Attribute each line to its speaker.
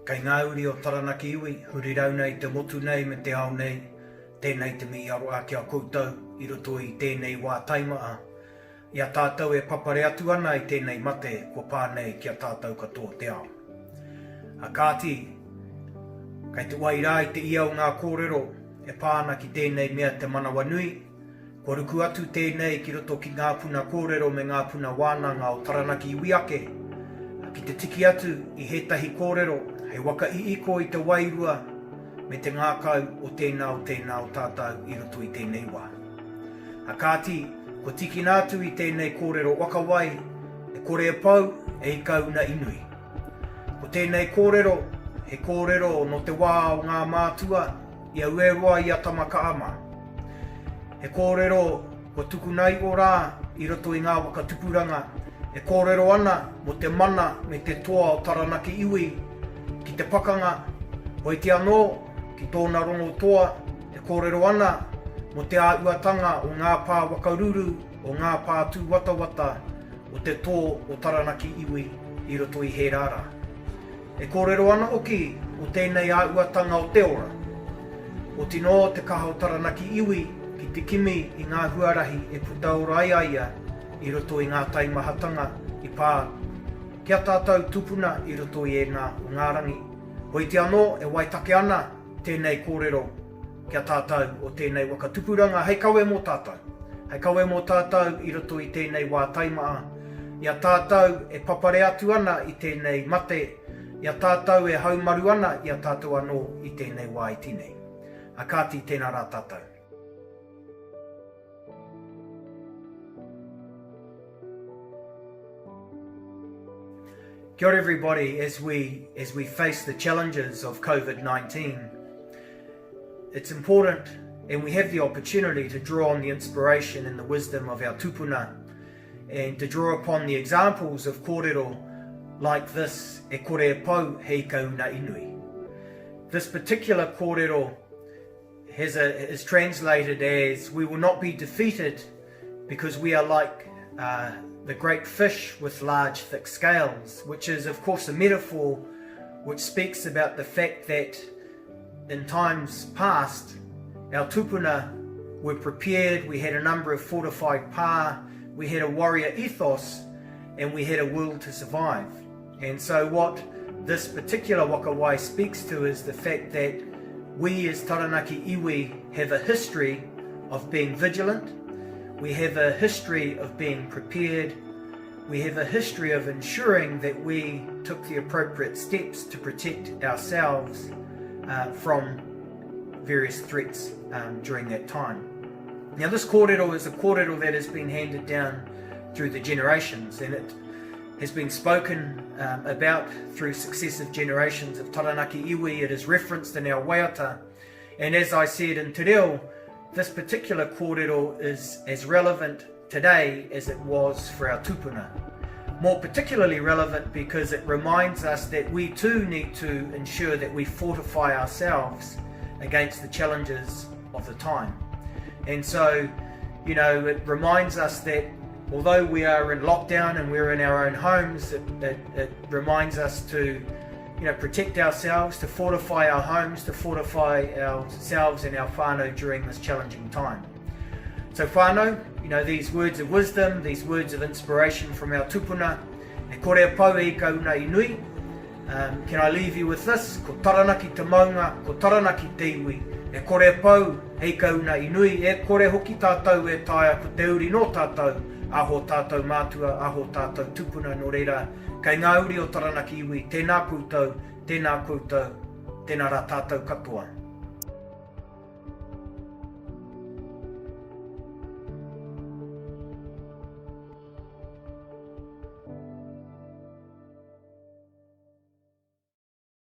Speaker 1: Kei ngā uri o taranaki iwi, huri rau nei te motu nei me te ao nei, tēnei te mi aro a kia koutou, i roto i tēnei wā taimaa. Ia tātou e papare atu ana i tēnei mate, ko pānei kia tātou katoa te ao. A kāti, kei te wairā i te iau ngā kōrero, e pāna ki tēnei mea te manawa nui, ko ruku atu tēnei ki roto ki ngā puna kōrero me ngā puna wānanga o taranaki iwi ake, ki te tiki atu i hetahi kōrero, hei waka iiko i te wairua me te ngākau o tēnā o tātou i roto i tēnei wā. A kāti, ko tiki nātu i tēnei kōrero wakawai, e kore e pau e ikau na inui. Ko tēnei kōrero, he kōrero no te wā o ngā mātua, i au e roa i a tamaka ama. He kōrero ko tuku nei o rā i roto i ngā waka tupuranga, e kōrero ana mo te mana me te toa o taranaki iwi, ki te pakanga, hoi te anō, ki tōna rongo toa, e kōrero ana mo te āuatanga o ngā pā wakaruru, o ngā pā tū watawata, o te tō o taranaki iwi i roto i he rara. E kōrero ana oki o tēnei āuatanga o te ora. O tino te kaha o taranaki iwi, ki te kimi i ngā huarahi e putaora ai aia, i roto i ngā taimahatanga i pā. Kia tātou tupuna i roto i ēnā o ngā rangi. Hoi te anō e waitake ana tēnei kōrero kia tātou o tēnei waka tupuranga. Hei kawe mō tātou. Hei kawe mō tātou i roto i tēnei wā taimaa. Ia tātou e papare atu ana i tēnei mate. Ia tātou e haumaru ana ia tātou anō i tēnei wā i tinei. A kāti tēnā rā tātou. Kia ora everybody, as we face the challenges of COVID-19, it's important and we have the opportunity to draw on the inspiration and the wisdom of our tupuna and to draw upon the examples of kōrero like this, e kore e pau hei kauna inui. This particular kōrero is translated as, we will not be defeated because we are like the great fish with large thick scales, which is of course a metaphor which speaks about the fact that in times past our tupuna were prepared, we had a number of fortified pā, we had a warrior ethos, and we had a will to survive. And so what this particular wakawai speaks to is the fact that we as taranaki iwi have a history of being vigilant. We have a history of being prepared. We have a history of ensuring that we took the appropriate steps to protect ourselves from various threats during that time. Now this kōrero is a kōrero that has been handed down through the generations, and it has been spoken about through successive generations of taranaki iwi. It is referenced in our waiata, and as I said in te reo, this particular kōrero is as relevant today as it was for our tupuna. More particularly relevant because it reminds us that we too need to ensure that we fortify ourselves against the challenges of the time. And so, you know, it reminds us that although we are in lockdown and we're in our own homes, it reminds us to, you know, protect ourselves, to fortify our homes, to fortify ourselves and our whānau during this challenging time. So whānau, you know, these words of wisdom, these words of inspiration from our tupuna, e kore a pau e kauna inui. Can I leave you with this? Ko taranaki te maunga, ko taranaki te iwi, e kore a pau e kauna inui, e kore hoki tātou e taia ko te uri no tātou, aho tātou mātua, aho tātou tupuna no reira, kei ngā uri o taranaki iwi, tēnā koutou, tēnā rā tātou katoa.